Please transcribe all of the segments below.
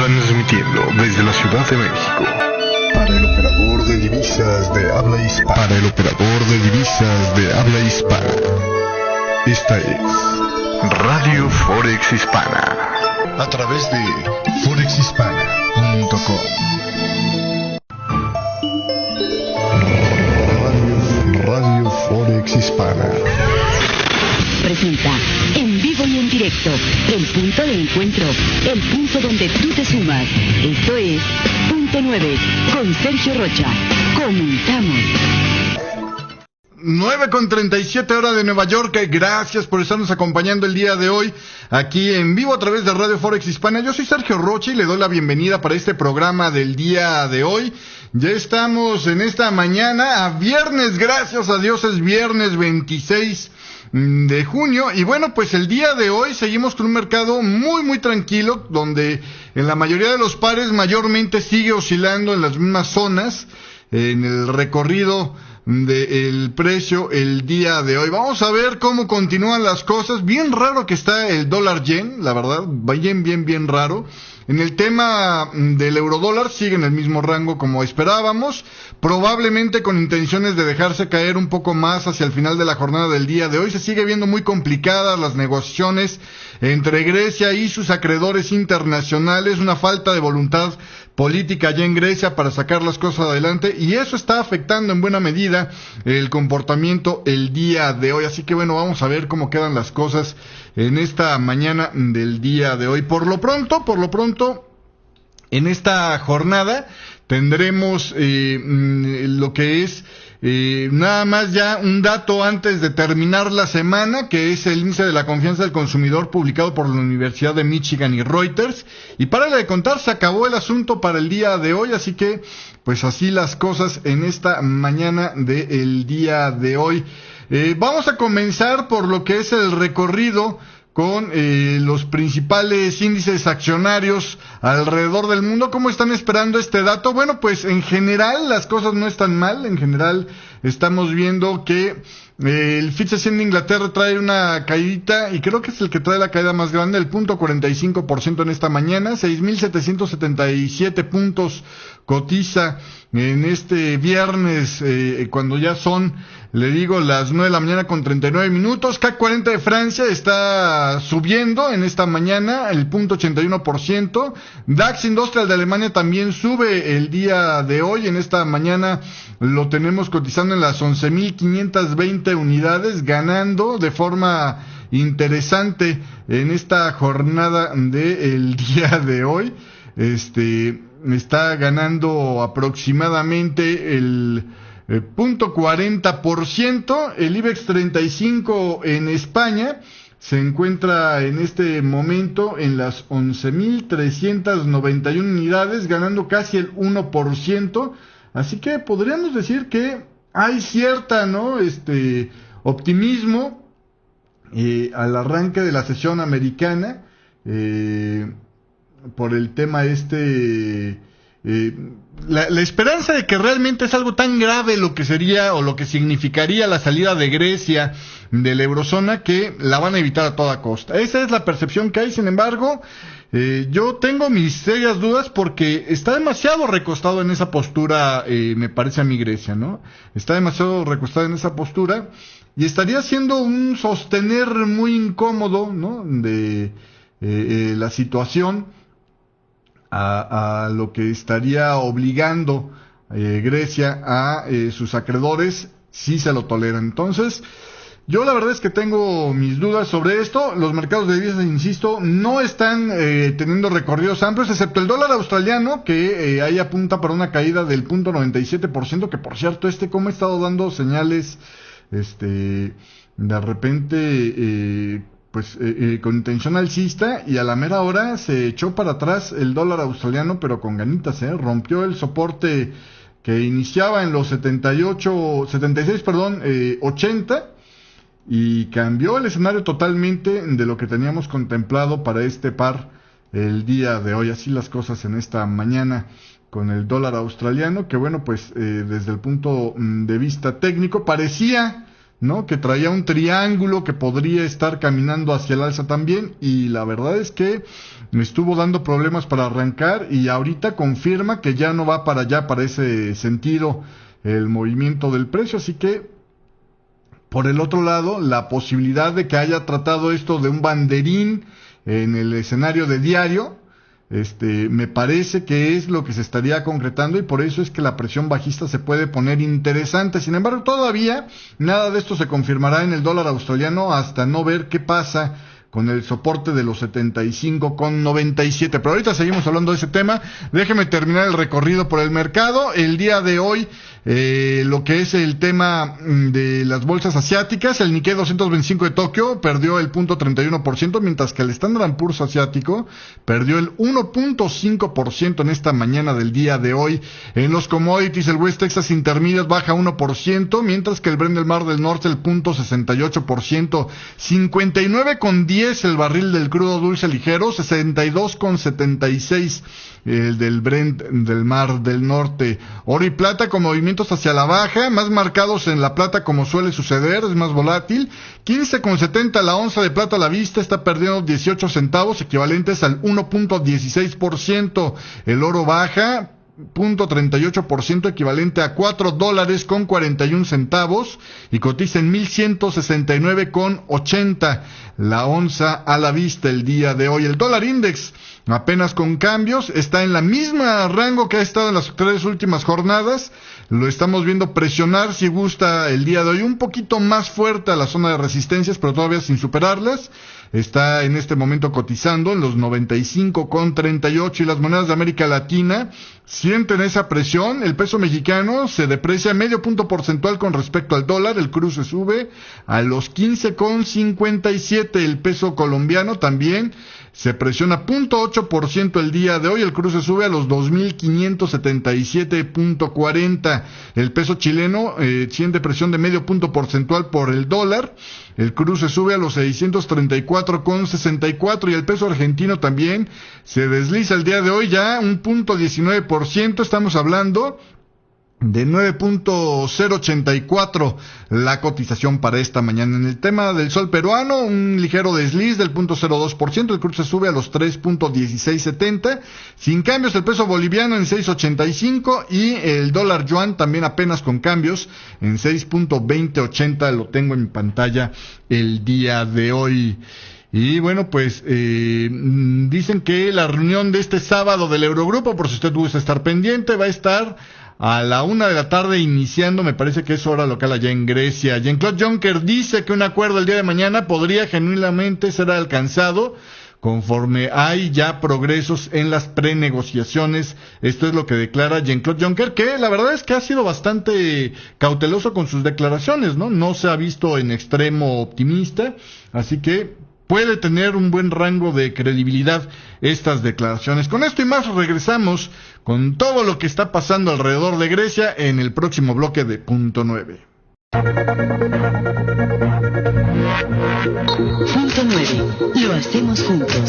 Transmitiendo desde la Ciudad de México. Para el operador de divisas de habla hispana. Para el operador de divisas de habla hispana. Esta es Radio Forex Hispana. A través de forexhispana.com. Radio Forex Hispana presenta en vivo y en directo el punto de encuentro, el punto donde tú te sumas. Esto es Punto 9 con Sergio Rocha. Comenzamos. 9:37 hora de Nueva York. Gracias por estarnos acompañando el día de hoy aquí en vivo a través de Radio Forex Hispana. Yo soy Sergio Rocha y le doy la bienvenida para este programa del día de hoy. Ya estamos en esta mañana a viernes, gracias a Dios es viernes 26 de junio. Y bueno, pues el día de hoy seguimos con un mercado muy tranquilo, donde en la mayoría de los pares mayormente sigue oscilando en las mismas zonas en el recorrido del precio el día de hoy. Vamos a ver cómo continúan las cosas. Bien raro que está el dólar yen, la verdad, bien raro. En el tema del eurodólar sigue en el mismo rango como esperábamos, probablemente con intenciones de dejarse caer un poco más hacia el final de la jornada del día de hoy. Se sigue viendo muy complicadas las negociaciones entre Grecia y sus acreedores internacionales, una falta de voluntad política allá en Grecia para sacar las cosas adelante, y eso está afectando en buena medida el comportamiento el día de hoy. Así que bueno, vamos a ver cómo quedan las cosas en esta mañana del día de hoy. Por lo pronto, en esta jornada tendremos lo que es nada más ya un dato antes de terminar la semana, que es el índice de la confianza del consumidor publicado por la Universidad de Michigan y Reuters. Y para de contar, se acabó el asunto para el día de hoy, así que pues así las cosas en esta mañana del día de hoy. Vamos a comenzar por lo que es el recorrido con los principales índices accionarios alrededor del mundo. ¿Cómo están esperando este dato? Bueno, pues en general las cosas no están mal. En general estamos viendo que el FTSE 100 de Inglaterra trae una caída, y creo que es el que trae la caída más grande, el 0.45% en esta mañana. 6.777 puntos cotiza en este viernes, cuando ya son, le digo, las 9 de la mañana con 39 minutos. CAC 40 de Francia está subiendo en esta mañana el 0.81%. DAX Industrial de Alemania también sube el día de hoy. En esta mañana lo tenemos cotizando en las 11.520 unidades, ganando de forma interesante en esta jornada del día de hoy. Está ganando aproximadamente el 0.40%. El IBEX 35 en España se encuentra en este momento en las 11.391 unidades, ganando casi el 1%. Así que podríamos decir que hay cierta, optimismo al arranque de la sesión americana, por el tema la esperanza de que realmente es algo tan grave lo que sería o lo que significaría la salida de Grecia de la eurozona, que la van a evitar a toda costa. Esa es la percepción que hay. Sin embargo, yo tengo mis serias dudas, porque está demasiado recostado en esa postura, me parece a mí, Grecia, ¿no? Está demasiado recostado en esa postura, y estaría siendo un sostener muy incómodo, ¿no?, de la situación, a lo que estaría obligando Grecia a sus acreedores, si se lo toleran. Entonces, yo la verdad es que tengo mis dudas sobre esto. Los mercados de divisas, insisto, no están teniendo recorridos amplios, excepto el dólar australiano, que ahí apunta para una caída del 0.97%, que por cierto, como ha estado dando señales, de repente, con intención alcista, y a la mera hora se echó para atrás el dólar australiano, pero con ganitas, rompió el soporte que iniciaba en los 80, y cambió el escenario totalmente de lo que teníamos contemplado para este par el día de hoy. Así las cosas en esta mañana con el dólar australiano, que bueno, pues desde el punto de vista técnico parecía ¿no? Que traía un triángulo que podría estar caminando hacia el alza también, y la verdad es que me estuvo dando problemas para arrancar, y ahorita confirma que ya no va para allá, para ese sentido, el movimiento del precio. Así que, por el otro lado, la posibilidad de que haya tratado esto de un banderín en el escenario de diario, me parece que es lo que se estaría concretando, y por eso es que la presión bajista se puede poner interesante. Sin embargo, todavía nada de esto se confirmará en el dólar australiano hasta no ver qué pasa con el soporte de los 75,97. Pero ahorita seguimos hablando de ese tema. Déjeme terminar el recorrido por el mercado. El día de hoy, lo que es el tema de las bolsas asiáticas, el Nikkei 225 de Tokio perdió el 0.31%, mientras que el Standard & Poor's asiático perdió el 1.5% en esta mañana del día de hoy. En los commodities, el West Texas Intermediate baja 1%, mientras que el Brent del Mar del Norte el 0.68%, 59,10 el barril del crudo dulce ligero, 62,76 el del Brent del Mar del Norte. Oro y plata con movimientos hacia la baja, más marcados en la plata como suele suceder, es más volátil. 15,70 la onza de plata a la vista, está perdiendo 18 centavos, equivalentes al 1.16%. El oro baja 0.38%, equivalente a $4.41, y cotiza en 1.169,80 la onza a la vista el día de hoy. El dólar index, apenas con cambios, está en la misma rango que ha estado en las 3 últimas jornadas. Lo estamos viendo presionar, si gusta, el día de hoy un poquito más fuerte a la zona de resistencias, pero todavía sin superarlas. Está en este momento cotizando en los 95,38, y las monedas de América Latina sienten esa presión. El peso mexicano se deprecia medio punto porcentual con respecto al dólar, el cruce sube a los 15,57, el peso colombiano también se presiona 0.8% el día de hoy, el cruce sube a los 2.577.40. El peso chileno siente presión de medio punto porcentual por el dólar, el cruce sube a los 634,64, y el peso argentino también se desliza el día de hoy ya 1.19%, estamos hablando de 9.084 la cotización para esta mañana. En el tema del sol peruano, un ligero desliz del 0.02%, el cruce sube a los 3.1670, sin cambios el peso boliviano en 6.85, y el dólar yuan también apenas con cambios en 6.2080, lo tengo en pantalla el día de hoy. Y bueno, pues dicen que la reunión de este sábado del Eurogrupo, por si usted gusta estar pendiente, va a estar a la 1 de la tarde iniciando, me parece que es hora local allá en Grecia. Jean-Claude Juncker dice que un acuerdo el día de mañana podría genuinamente ser alcanzado conforme hay ya progresos en las prenegociaciones. Esto es lo que declara Jean-Claude Juncker, que la verdad es que ha sido bastante cauteloso con sus declaraciones, ¿no? No se ha visto en extremo optimista, así que puede tener un buen rango de credibilidad estas declaraciones. Con esto y más regresamos con todo lo que está pasando alrededor de Grecia en el próximo bloque de Punto 9. Punto 9. Lo hacemos juntos.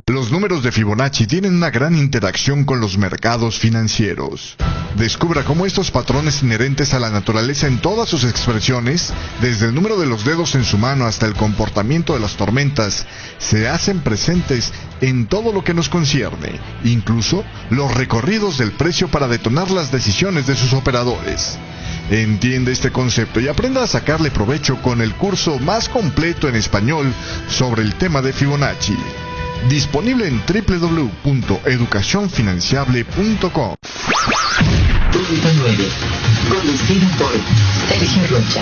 Los números de Fibonacci tienen una gran interacción con los mercados financieros. Descubra cómo estos patrones inherentes a la naturaleza en todas sus expresiones, desde el número de los dedos en su mano hasta el comportamiento de las tormentas, se hacen presentes en todo lo que nos concierne, incluso los recorridos del precio para detonar las decisiones de sus operadores. Entiende este concepto y aprenda a sacarle provecho con el curso más completo en español sobre el tema de Fibonacci. Disponible en www.educacionfinanciable.com. Punto 9. Conducido por Sergio Rocha.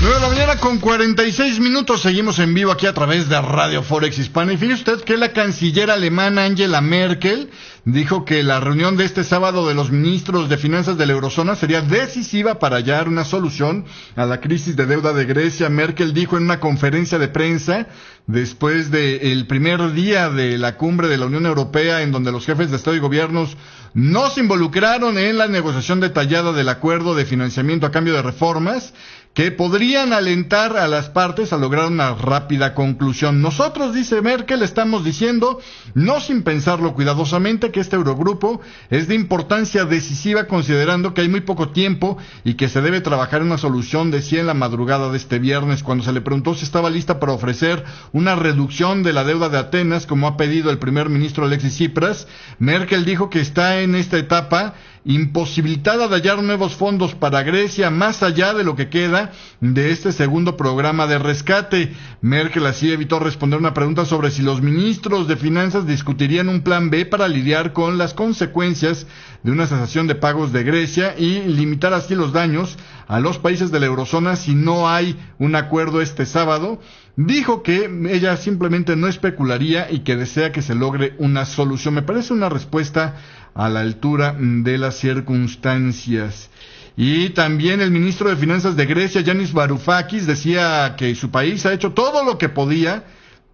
9 de la mañana con 46 minutos, seguimos en vivo aquí a través de Radio Forex Hispana. Y fíjese usted que la canciller alemana Angela Merkel dijo que la reunión de este sábado de los ministros de finanzas de la eurozona sería decisiva para hallar una solución a la crisis de deuda de Grecia. Merkel dijo en una conferencia de prensa después del primer día de la cumbre de la Unión Europea, en donde los jefes de Estado y gobiernos no se involucraron en la negociación detallada del acuerdo de financiamiento a cambio de reformas, que podrían alentar a las partes a lograr una rápida conclusión. Nosotros, dice Merkel, estamos diciendo, no sin pensarlo cuidadosamente, que este Eurogrupo es de importancia decisiva considerando que hay muy poco tiempo y que se debe trabajar en una solución, decía en la madrugada de este viernes, cuando se le preguntó si estaba lista para ofrecer una reducción de la deuda de Atenas, como ha pedido el primer ministro Alexis Tsipras. Merkel dijo que está en esta etapa imposibilitada de hallar nuevos fondos para Grecia más allá de lo que queda de este segundo programa de rescate. Merkel así evitó responder una pregunta sobre si los ministros de finanzas discutirían un plan B para lidiar con las consecuencias de una cesación de pagos de Grecia y limitar así los daños a los países de la eurozona si no hay un acuerdo este sábado. Dijo que ella simplemente no especularía y que desea que se logre una solución. Me parece una respuesta a la altura de las circunstancias. Y también el ministro de Finanzas de Grecia, Yanis Varoufakis, decía que su país ha hecho todo lo que podía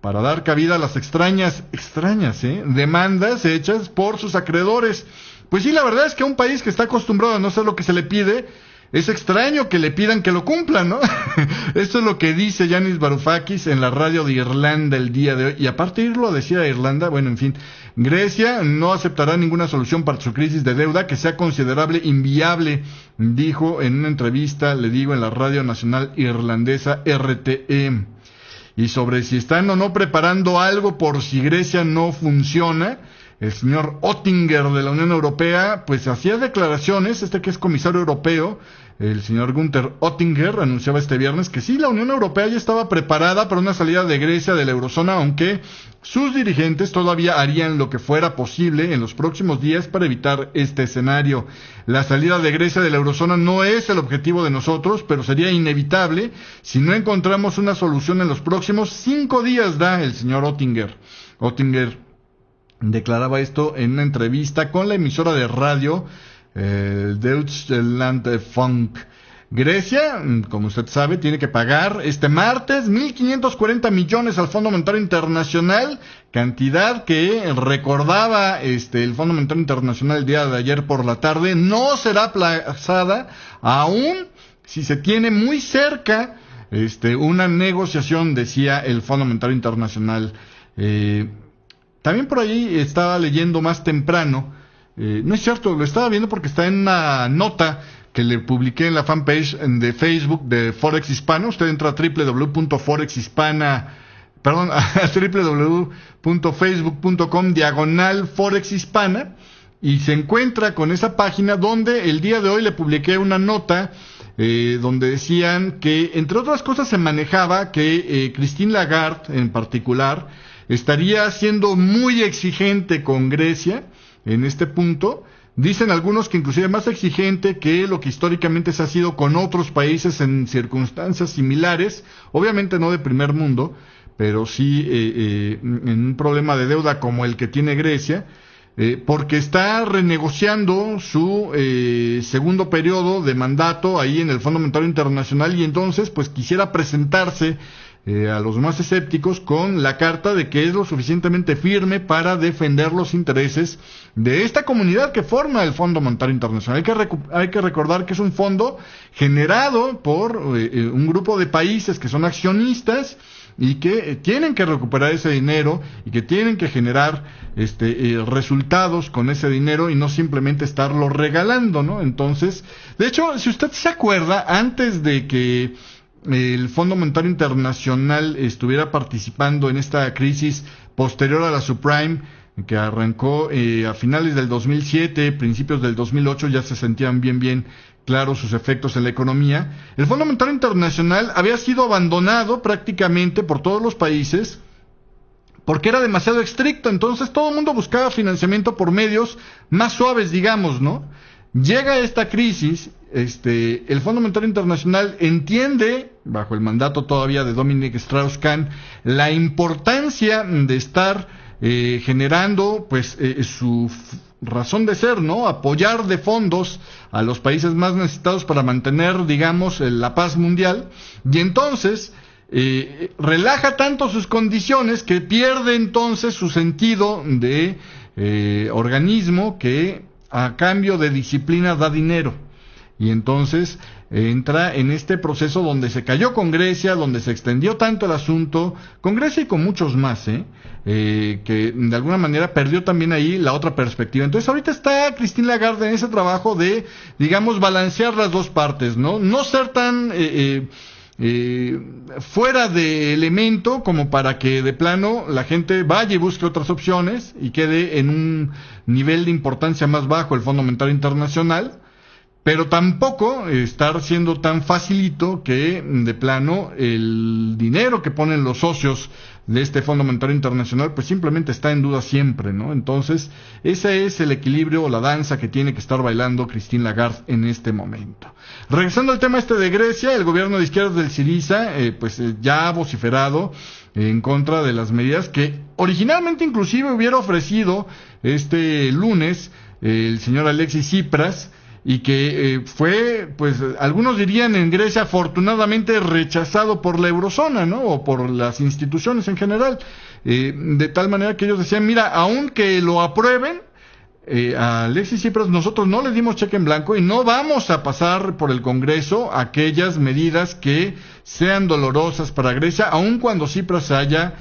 para dar cabida a las extrañas demandas hechas por sus acreedores. Pues sí, la verdad es que un país que está acostumbrado a no hacer lo que se le pide, es extraño que le pidan que lo cumplan, ¿no? Esto es lo que dice Yanis Varoufakis en la radio de Irlanda el día de hoy. Y aparte de irlo a decir a Irlanda, bueno, en fin, Grecia no aceptará ninguna solución para su crisis de deuda que sea considerable inviable, dijo en una entrevista, le digo, en la radio nacional irlandesa RTE. Y sobre si están o no preparando algo por si Grecia no funciona, el señor Oettinger de la Unión Europea, pues hacía declaraciones, que es comisario europeo, el señor Günther Oettinger, anunciaba este viernes que sí, la Unión Europea ya estaba preparada para una salida de Grecia de la eurozona, aunque sus dirigentes todavía harían lo que fuera posible en los próximos días para evitar este escenario. La salida de Grecia de la eurozona no es el objetivo de nosotros, pero sería inevitable si no encontramos una solución en los próximos 5 días, da el señor Oettinger. Oettinger declaraba esto en una entrevista con la emisora de radio Deutschlandfunk. Grecia, como usted sabe, tiene que pagar este martes 1.540 millones al Fondo Monetario Internacional, cantidad que recordaba el Fondo Monetario Internacional el día de ayer por la tarde. No será aplazada aún si se tiene muy cerca una negociación, decía el Fondo Monetario Internacional. También por ahí estaba leyendo más temprano, no es cierto, lo estaba viendo porque está en una nota que le publiqué en la fanpage de Facebook de Forex Hispana. Usted entra a www.forexhispana.facebook.com/Forex Hispana y se encuentra con esa página donde el día de hoy le publiqué una nota donde decían que, entre otras cosas, se manejaba que Christine Lagarde, en particular, estaría siendo muy exigente con Grecia en este punto. Dicen algunos que inclusive más exigente que lo que históricamente se ha sido con otros países en circunstancias similares, obviamente no de primer mundo, pero sí en un problema de deuda como el que tiene Grecia, porque está renegociando su segundo periodo de mandato ahí en el Fondo Monetario Internacional y entonces pues quisiera presentarse a los más escépticos con la carta de que es lo suficientemente firme para defender los intereses de esta comunidad que forma el Fondo Monetario Internacional. Hay que recordar que es un fondo generado por un grupo de países que son accionistas y que tienen que recuperar ese dinero y que tienen que generar resultados con ese dinero y no simplemente estarlo regalando, ¿no? Entonces, de hecho, si usted se acuerda, antes de que el Fondo Monetario Internacional estuviera participando en esta crisis posterior a la subprime, que arrancó a finales del 2007, principios del 2008, ya se sentían bien claros sus efectos en la economía. El Fondo Monetario Internacional había sido abandonado prácticamente por todos los países porque era demasiado estricto, entonces todo el mundo buscaba financiamiento por medios más suaves, digamos, ¿no? Llega esta crisis, el Fondo Monetario Internacional entiende, bajo el mandato todavía de Dominique Strauss-Kahn, la importancia de estar generando pues su razón de ser, ¿no? Apoyar de fondos a los países más necesitados para mantener, digamos, la paz mundial, y entonces relaja tanto sus condiciones que pierde entonces su sentido de organismo que a cambio de disciplina da dinero. y entonces entra en este proceso donde se cayó con Grecia, donde se extendió tanto el asunto, con Grecia y con muchos más, que de alguna manera perdió también ahí la otra perspectiva. Entonces ahorita está Christine Lagarde en ese trabajo de, digamos, balancear las dos partes, ¿no? No ser tan fuera de elemento como para que de plano la gente vaya y busque otras opciones y quede en un nivel de importancia más bajo el Fondo Monetario Internacional, pero tampoco estar siendo tan facilito que de plano el dinero que ponen los socios de este Fondo Monetario Internacional pues simplemente está en duda siempre, ¿no? Entonces ese es el equilibrio o la danza que tiene que estar bailando Christine Lagarde en este momento. Regresando al tema de Grecia, el gobierno de izquierdas del Syriza ya ha vociferado en contra de las medidas que originalmente inclusive hubiera ofrecido este lunes el señor Alexis Tsipras, y que fue, pues algunos dirían en Grecia, afortunadamente rechazado por la eurozona, ¿no? O por las instituciones en general, de tal manera que ellos decían, mira, aunque lo aprueben, a Alexis Tsipras nosotros no le dimos cheque en blanco y no vamos a pasar por el Congreso aquellas medidas que sean dolorosas para Grecia, aun cuando Tsipras se haya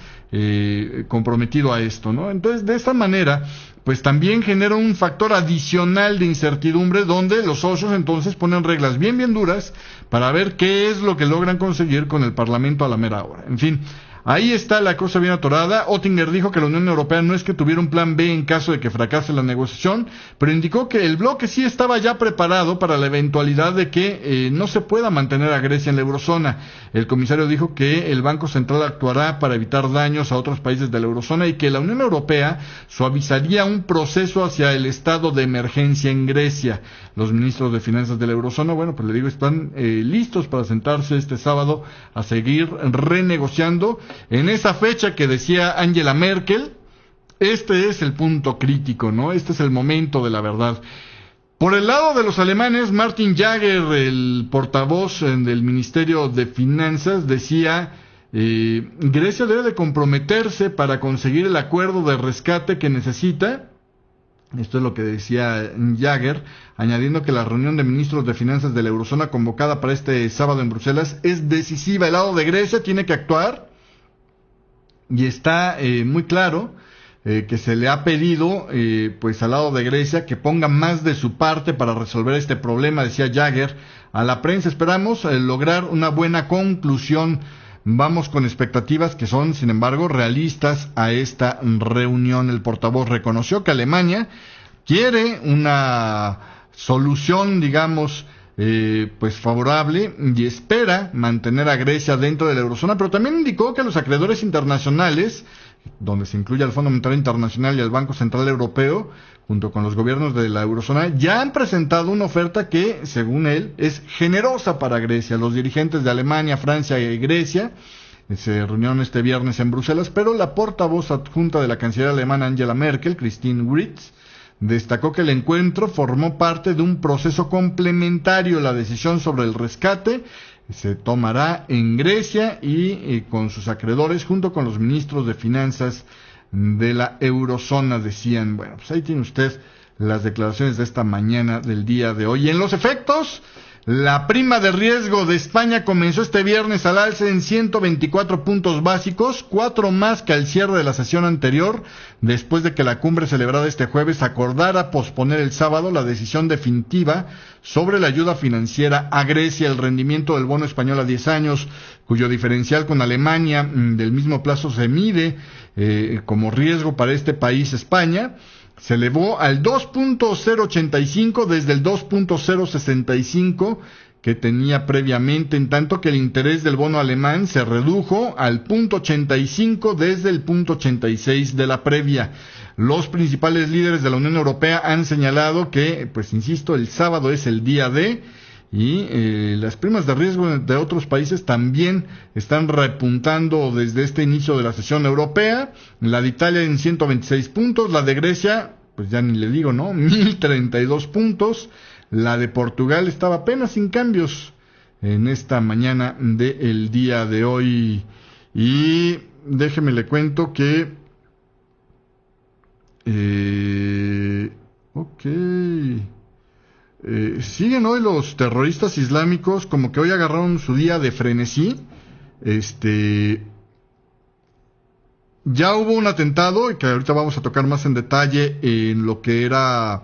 comprometido a esto, ¿no? Entonces, de esta manera, pues también genera un factor adicional de incertidumbre donde los socios entonces ponen reglas bien duras para ver qué es lo que logran conseguir con el Parlamento a la mera hora. En fin, ahí está la cosa bien atorada. Oettinger dijo que la Unión Europea no es que tuviera un plan B en caso de que fracase la negociación, pero indicó que el bloque sí estaba ya preparado para la eventualidad de que no se pueda mantener a Grecia en la eurozona. El comisario dijo que el Banco Central actuará para evitar daños a otros países de la eurozona y que la Unión Europea suavizaría un proceso hacia el estado de emergencia en Grecia. Los ministros de finanzas de la eurozona, bueno, pues le digo, están listos para sentarse este sábado a seguir renegociando. En esa fecha que decía Angela Merkel, este es el punto crítico, ¿no? Este es el momento de la verdad. Por el lado de los alemanes, Martin Jager, el portavoz del Ministerio de Finanzas, decía, Grecia debe de comprometerse para conseguir el acuerdo de rescate que necesita. Esto es lo que decía Jager, añadiendo que la reunión de ministros de finanzas de la eurozona convocada para este sábado en Bruselas es decisiva. El lado de Grecia tiene que actuar. Y está muy claro que se le ha pedido pues al lado de Grecia que ponga más de su parte para resolver este problema, decía Jager a la prensa. Esperamos lograr una buena conclusión. Vamos con expectativas que son, sin embargo, realistas a esta reunión. El portavoz reconoció que Alemania quiere una solución, digamos, pues favorable y espera mantener a Grecia dentro de la eurozona, pero también indicó que los acreedores internacionales, donde se incluye al Fondo Monetario Internacional y al Banco Central Europeo, junto con los gobiernos de la eurozona, ya han presentado una oferta que, según él, es generosa para Grecia. Los dirigentes de Alemania, Francia y Grecia se reunieron este viernes en Bruselas, pero la portavoz adjunta de la canciller alemana Angela Merkel, Christine Writz, destacó que el encuentro formó parte de un proceso complementario. La decisión sobre el rescate se tomará en Grecia y con sus acreedores junto con los ministros de finanzas de la eurozona, decían. Bueno, pues ahí tiene usted las declaraciones de esta mañana del día de hoy. Y en los efectos, la prima de riesgo de España comenzó este viernes al alza en 124 puntos básicos, 4 más que al cierre de la sesión anterior, después de que la cumbre celebrada este jueves acordara posponer el sábado la decisión definitiva sobre la ayuda financiera a Grecia. El rendimiento del bono español a 10 años, cuyo diferencial con Alemania del mismo plazo se mide como riesgo para este país, España, se elevó al 2.085 desde el 2.065 que tenía previamente, en tanto que el interés del bono alemán se redujo al 0.85 desde el 0.86 de la previa. Los principales líderes de la Unión Europea han señalado que, pues insisto, el sábado es el día D, y las primas de riesgo de otros países también están repuntando desde este inicio de la sesión europea. La de Italia en 126 puntos, la de Grecia, pues ya ni le digo, ¿no? 1032 puntos. La de Portugal estaba apenas sin cambios en esta mañana del día de hoy. Y déjeme le cuento que siguen hoy los terroristas islámicos, como que hoy agarraron su día de frenesí. Ya hubo un atentado, que ahorita vamos a tocar más en detalle, en lo que era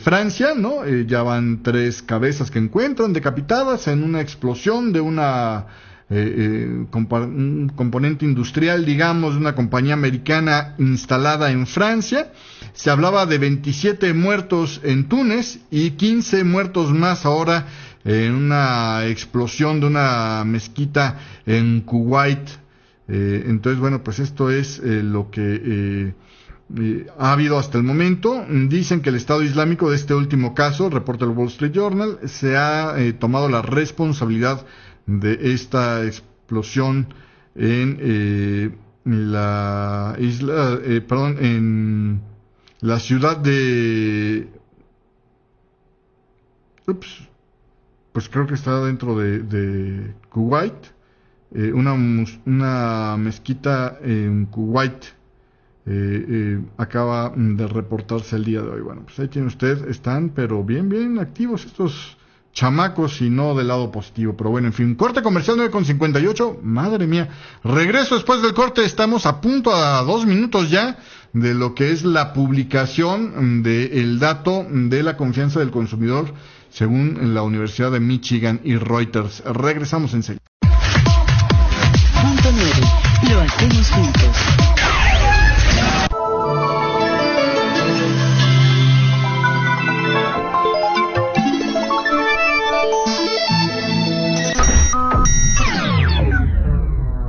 Francia, ¿no? Ya van 3 cabezas que encuentran decapitadas en una explosión de una un componente industrial, digamos, de una compañía americana instalada en Francia. Se hablaba de 27 muertos en Túnez y 15 muertos más ahora en una explosión de una mezquita en Kuwait. Entonces, bueno, pues esto es lo que ha habido hasta el momento. Dicen que el Estado Islámico de este último caso, reporta el Wall Street Journal, se ha tomado la responsabilidad de esta explosión en la isla, en la ciudad de, pues creo que está dentro de Kuwait, una mezquita en Kuwait. Acaba de reportarse el día de hoy. Bueno, pues ahí tiene usted, están pero bien activos estos chamacos y no del lado positivo, pero bueno, en fin, corte comercial 9:58, madre mía, regreso después del corte, estamos a punto, a 2 minutos ya de lo que es la publicación del dato de la confianza del consumidor según la Universidad de Michigan y Reuters. Regresamos enseguida. Punto 9. Lo hacemos juntos.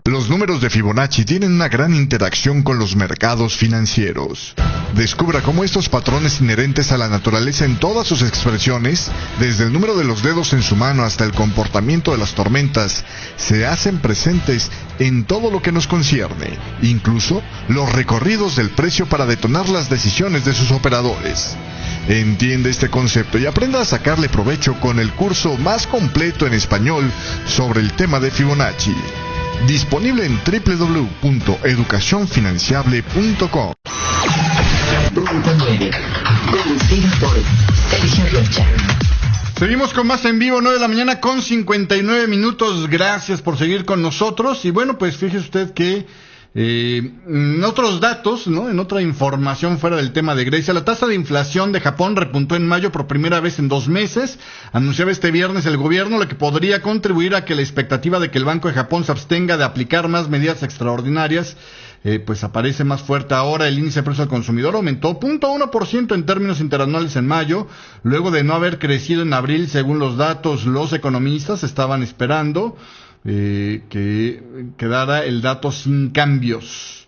Los números de Fibonacci tienen una gran interacción con los mercados financieros. Descubra cómo estos patrones inherentes a la naturaleza en todas sus expresiones, desde el número de los dedos en su mano hasta el comportamiento de las tormentas, se hacen presentes en todo lo que nos concierne, incluso los recorridos del precio para detonar las decisiones de sus operadores. Entiende este concepto y aprenda a sacarle provecho con el curso más completo en español sobre el tema de Fibonacci. Disponible en www.educacionfinanciable.com. Punto 9. Conducido por Sergio Rocha. Seguimos con más en vivo, 9 de la mañana con 59 minutos. Gracias por seguir con nosotros. Y bueno, pues fíjese usted que en otros datos, ¿no? En otra información fuera del tema de Grecia, la tasa de inflación de Japón repuntó en mayo por primera vez en 2 meses. Anunciaba este viernes el gobierno, lo que podría contribuir a que la expectativa de que el Banco de Japón se abstenga de aplicar más medidas extraordinarias pues aparece más fuerte ahora. El índice de precio al consumidor aumentó 0.1% en términos interanuales en mayo, luego de no haber crecido en abril según los datos. Los economistas estaban esperando que quedara el dato sin cambios.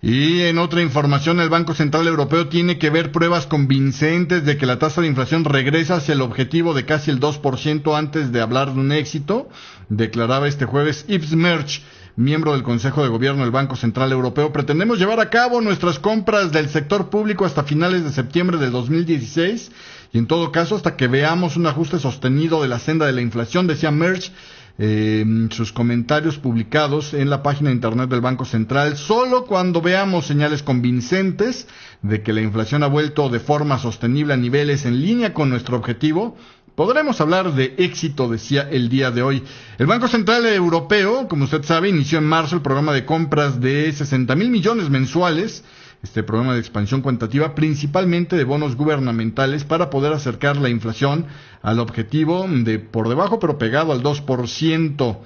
Y en otra información, el Banco Central Europeo tiene que ver pruebas convincentes de que la tasa de inflación regresa hacia el objetivo de casi el 2% antes de hablar de un éxito, declaraba este jueves Yves Mersch, miembro del Consejo de Gobierno del Banco Central Europeo. Pretendemos llevar a cabo nuestras compras del sector público hasta finales de septiembre del 2016 y en todo caso hasta que veamos un ajuste sostenido de la senda de la inflación, decía Mersch. Sus comentarios publicados en la página de internet del Banco Central. Solo cuando veamos señales convincentes de que la inflación ha vuelto de forma sostenible a niveles en línea con nuestro objetivo, podremos hablar de éxito, decía el día de hoy. El Banco Central Europeo, como usted sabe, inició en marzo el programa de compras de 60,000 millones mensuales, este programa de expansión cuantitativa, principalmente de bonos gubernamentales, para poder acercar la inflación al objetivo de por debajo, pero pegado al 2%.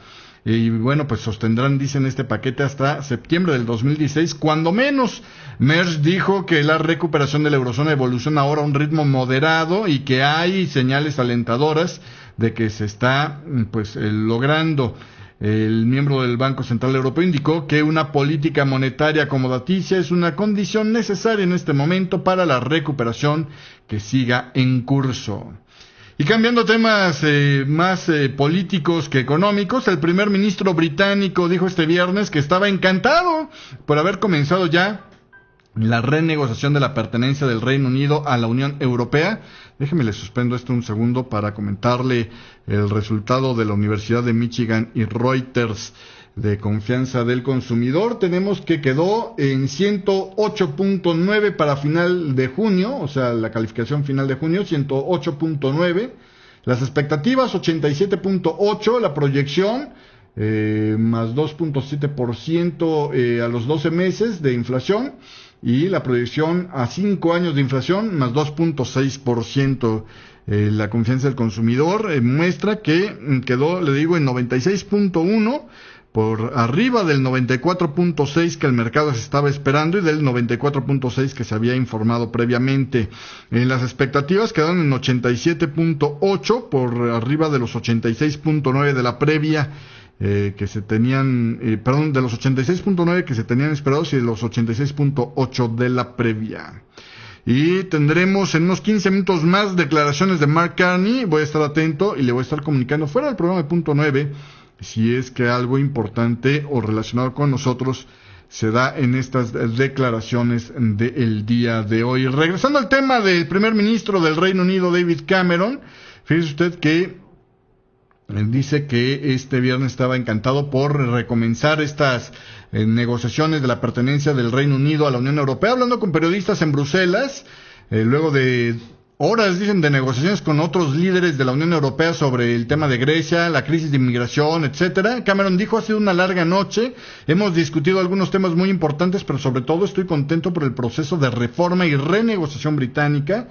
Y bueno, pues sostendrán, dicen, este paquete hasta septiembre del 2016, cuando menos. Mersch dijo que la recuperación de la eurozona evoluciona ahora a un ritmo moderado y que hay señales alentadoras de que se está pues logrando. El miembro del Banco Central Europeo indicó que una política monetaria acomodaticia es una condición necesaria en este momento para la recuperación que siga en curso. Y cambiando temas más políticos que económicos, el primer ministro británico dijo este viernes que estaba encantado por haber comenzado ya la renegociación de la pertenencia del Reino Unido a la Unión Europea. Déjeme le suspendo esto un segundo para comentarle el resultado de la Universidad de Michigan y Reuters. de confianza del consumidor. Tenemos que quedó en 108.9 para final de junio, o sea, la calificación final de junio, 108.9. Las expectativas, 87.8, la proyección, más 2.7% a los 12 meses de inflación, y la proyección a 5 años de inflación, más 2.6%. La confianza del consumidor muestra que quedó, le digo, en 96.1, por arriba del 94.6 que el mercado se estaba esperando y del 94.6 que se había informado previamente. En las expectativas quedaron en 87.8, por arriba de los 86.9 de la previa, que se tenían, de los 86.9 que se tenían esperados y de los 86.8 de la previa. Y tendremos en unos 15 minutos más declaraciones de Mark Carney. Voy a estar atento y le voy a estar comunicando fuera del programa de punto 9 si es que algo importante o relacionado con nosotros se da en estas declaraciones del día de hoy. Regresando al tema del primer ministro del Reino Unido, David Cameron, fíjese usted que dice que este viernes estaba encantado por recomenzar estas negociaciones de la pertenencia del Reino Unido a la Unión Europea, hablando con periodistas en Bruselas, luego de horas, dicen, de negociaciones con otros líderes de la Unión Europea sobre el tema de Grecia, la crisis de inmigración, etcétera. Cameron dijo: ha sido una larga noche, hemos discutido algunos temas muy importantes, pero sobre todo estoy contento por el proceso de reforma y renegociación británica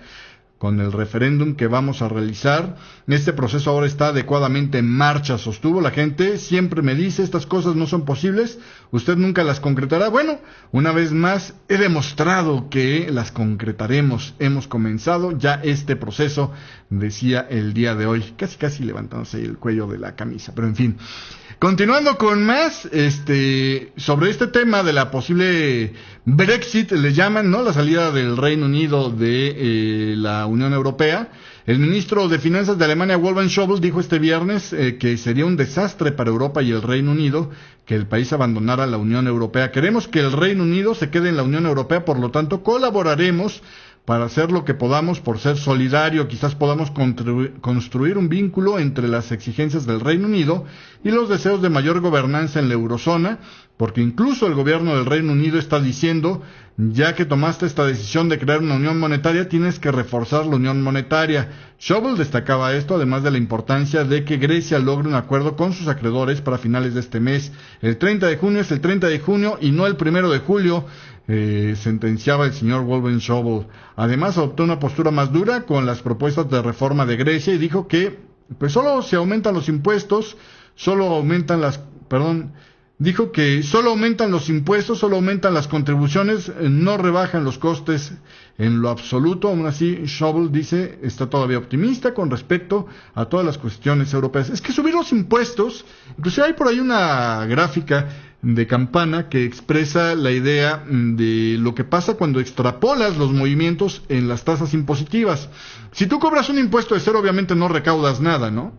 con el referéndum que vamos a realizar. Este proceso ahora está adecuadamente en marcha, sostuvo. La gente siempre me dice: estas cosas no son posibles, usted nunca las concretará. Bueno, una vez más he demostrado que las concretaremos. Hemos comenzado ya este proceso, decía el día de hoy, casi levantándose el cuello de la camisa, pero en fin. Continuando con más, sobre este tema de la posible Brexit, le llaman, ¿no?, la salida del Reino Unido de la Unión Europea. El ministro de Finanzas de Alemania, Wolfgang Schäuble, dijo este viernes que sería un desastre para Europa y el Reino Unido que el país abandonara la Unión Europea. Queremos que el Reino Unido se quede en la Unión Europea, por lo tanto colaboraremos para hacer lo que podamos por ser solidario. Quizás podamos construir un vínculo entre las exigencias del Reino Unido y los deseos de mayor gobernanza en la eurozona, porque incluso el gobierno del Reino Unido está diciendo: ya que tomaste esta decisión de crear una unión monetaria, tienes que reforzar la unión monetaria. Schäuble destacaba esto, además de la importancia de que Grecia logre un acuerdo con sus acreedores para finales de este mes. El 30 de junio es el 30 de junio y no el 1 de julio, sentenciaba el señor Wolfgang Schäuble. Además, adoptó una postura más dura con las propuestas de reforma de Grecia y dijo que solo se aumentan los impuestos, solo aumentan las contribuciones, no rebajan los costes en lo absoluto. Aún así, Schäuble dice, está todavía optimista con respecto a todas las cuestiones europeas. Es que subir los impuestos, inclusive hay por ahí una gráfica de Campana que expresa la idea de lo que pasa cuando extrapolas los movimientos en las tasas impositivas. Si tú cobras un impuesto de cero, obviamente no recaudas nada, ¿no?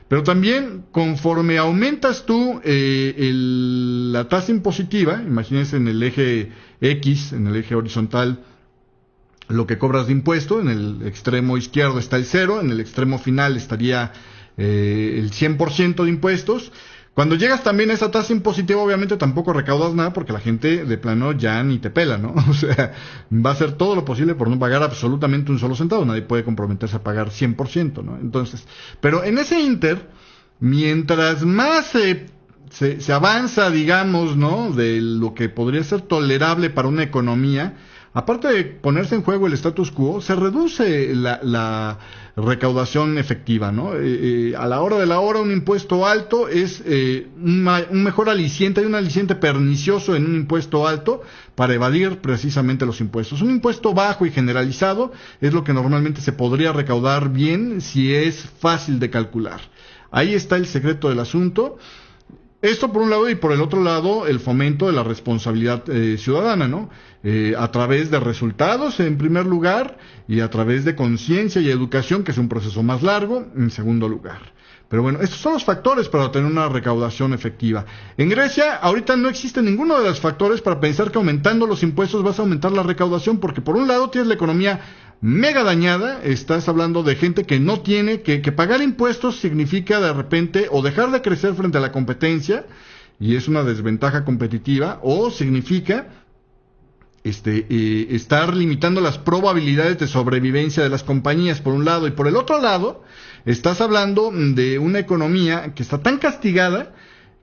Pero también, conforme aumentas tú la tasa impositiva, imagínense en el eje X, en el eje horizontal, lo que cobras de impuesto, en el extremo izquierdo está el 0, en el extremo final estaría el 100% de impuestos. Cuando llegas también a esa tasa impositiva, obviamente tampoco recaudas nada, porque la gente de plano ya ni te pela, ¿no? O sea, va a hacer todo lo posible por no pagar absolutamente un solo centavo. Nadie puede comprometerse a pagar 100%, ¿no? Entonces, pero en ese inter, mientras más se avanza, digamos, ¿no?, de lo que podría ser tolerable para una economía, aparte de ponerse en juego el status quo, se reduce la recaudación efectiva, ¿no? A la hora de la hora, un impuesto alto es un mejor aliciente, hay un aliciente pernicioso en un impuesto alto para evadir precisamente los impuestos. Un impuesto bajo y generalizado es lo que normalmente se podría recaudar bien si es fácil de calcular. Ahí está el secreto del asunto. Esto por un lado, y por el otro lado, el fomento de la responsabilidad ciudadana, ¿no? A través de resultados, en primer lugar, y a través de conciencia y educación, que es un proceso más largo, en segundo lugar. Pero bueno, estos son los factores para tener una recaudación efectiva. En Grecia, ahorita no existe ninguno de los factores para pensar que aumentando los impuestos vas a aumentar la recaudación, porque por un lado tienes la economía mega dañada, estás hablando de gente que no tiene, que pagar impuestos significa de repente o dejar de crecer frente a la competencia, y es una desventaja competitiva, o significa estar limitando las probabilidades de sobrevivencia de las compañías, por un lado, y por el otro lado, estás hablando de una economía que está tan castigada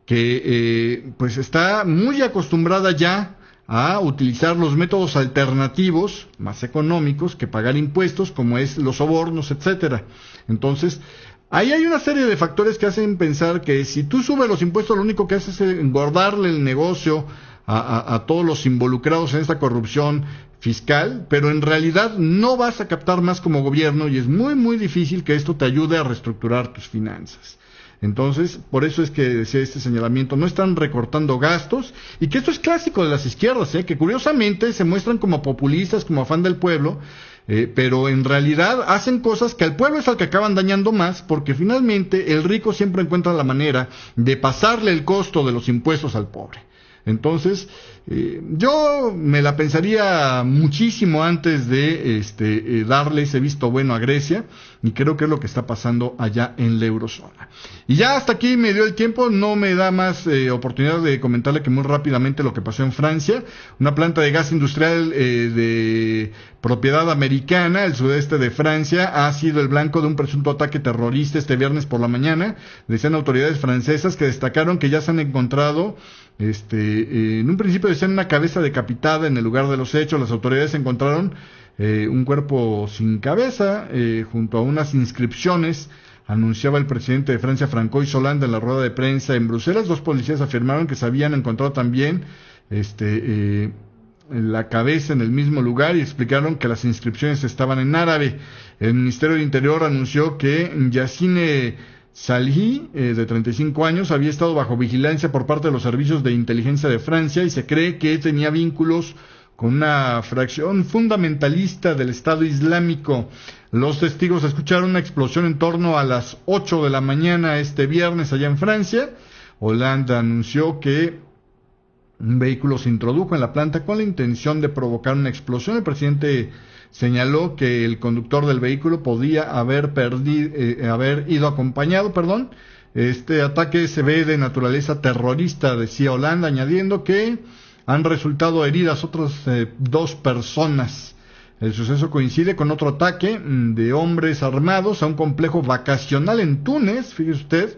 que pues está muy acostumbrada ya a utilizar los métodos alternativos más económicos que pagar impuestos, como es los sobornos, etcétera. Entonces, ahí hay una serie de factores que hacen pensar que si tú subes los impuestos, lo único que haces es engordarle el negocio a todos los involucrados en esta corrupción fiscal, pero en realidad no vas a captar más como gobierno, y es muy muy difícil que esto te ayude a reestructurar tus finanzas. Entonces, por eso es que decía este señalamiento, no están recortando gastos, y que esto es clásico de las izquierdas, que curiosamente se muestran como populistas, como afán del pueblo, pero en realidad hacen cosas que al pueblo es al que acaban dañando más, porque finalmente el rico siempre encuentra la manera de pasarle el costo de los impuestos al pobre. Entonces, yo me la pensaría muchísimo antes de darle ese visto bueno a Grecia, y creo que es lo que está pasando allá en la eurozona. Y ya hasta aquí me dio el tiempo, no me da más oportunidad de comentarle que muy rápidamente lo que pasó en Francia. Una planta de gas industrial de propiedad americana, el sudeste de Francia, ha sido el blanco de un presunto ataque terrorista este viernes por la mañana. Decían autoridades francesas que destacaron que ya se han encontrado en un principio decían una cabeza decapitada en el lugar de los hechos. Las autoridades encontraron un cuerpo sin cabeza junto a unas inscripciones, anunciaba el presidente de Francia, François Hollande, en la rueda de prensa en Bruselas. Dos policías afirmaron que se habían encontrado también la cabeza en el mismo lugar, y explicaron que las inscripciones estaban en árabe. El Ministerio del Interior anunció que Yassine Salhi, de 35 años, había estado bajo vigilancia por parte de los servicios de inteligencia de Francia, y se cree que tenía vínculos con una fracción fundamentalista del Estado Islámico. Los testigos escucharon una explosión en torno a las 8 de la mañana este viernes allá en Francia. Hollande anunció que un vehículo se introdujo en la planta con la intención de provocar una explosión. El presidente señaló que el conductor del vehículo podía haber ido acompañado. Este ataque se ve de naturaleza terrorista, decía Hollande, añadiendo que han resultado heridas otras 2 personas. El suceso coincide con otro ataque de hombres armados a un complejo vacacional en Túnez, fíjese usted,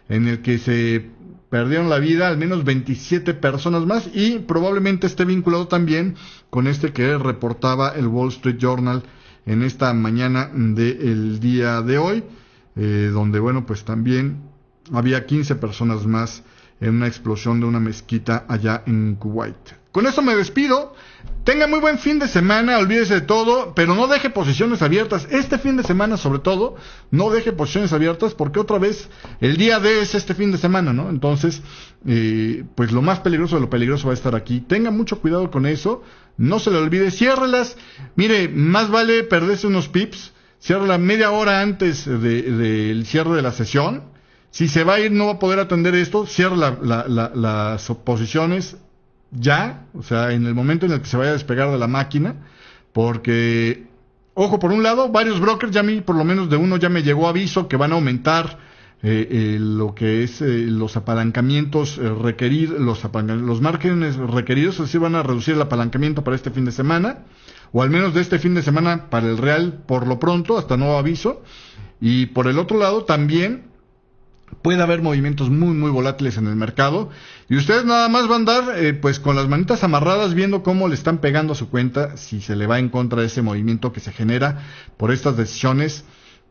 en el que se perdieron la vida al menos 27 personas más, y probablemente esté vinculado también con este que reportaba el Wall Street Journal en esta mañana del día de hoy, donde, bueno, pues también había 15 personas más en una explosión de una mezquita allá en Kuwait. Con eso me despido. Tenga muy buen fin de semana, olvídese de todo, pero no deje posiciones abiertas. Este fin de semana, sobre todo, no deje posiciones abiertas, porque otra vez el día D es este fin de semana, ¿no? Entonces, pues lo más peligroso de lo peligroso va a estar aquí. Tenga mucho cuidado con eso, no se le olvide, ciérrelas. Mire, más vale perderse unos pips, ciérrela media hora antes del cierre de la sesión. Si se va a ir, no va a poder atender esto, cierre las posiciones ya, o sea, en el momento en el que se vaya a despegar de la máquina, porque, ojo, por un lado, varios brokers, ya a mí por lo menos de uno ya me llegó aviso que van a aumentar lo que es los apalancamientos requeridos, los márgenes requeridos, es decir, van a reducir el apalancamiento para este fin de semana, o al menos de este fin de semana para el real por lo pronto, hasta nuevo aviso. Y por el otro lado también puede haber movimientos muy muy volátiles en el mercado, y ustedes nada más van a andar pues con las manitas amarradas viendo cómo le están pegando a su cuenta, si se le va en contra de ese movimiento que se genera por estas decisiones,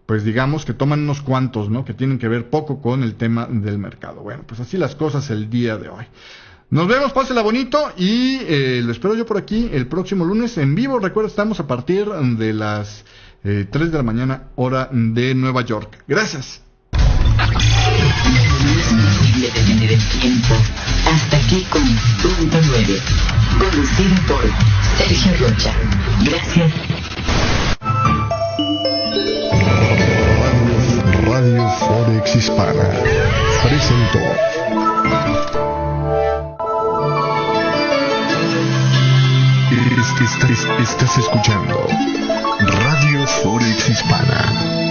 pues digamos que toman unos cuantos, ¿no?, que tienen que ver poco con el tema del mercado. Bueno, pues así las cosas el día de hoy. Nos vemos, pásela bonito, y lo espero yo por aquí el próximo lunes en vivo. Recuerda, estamos a partir de las 3 de la mañana, hora de Nueva York. Gracias. De detener el tiempo. Hasta aquí con Punto 9, conducido por Sergio Rocha. Gracias. Radio Forex Hispana presentó Estás escuchando Radio Forex Hispana.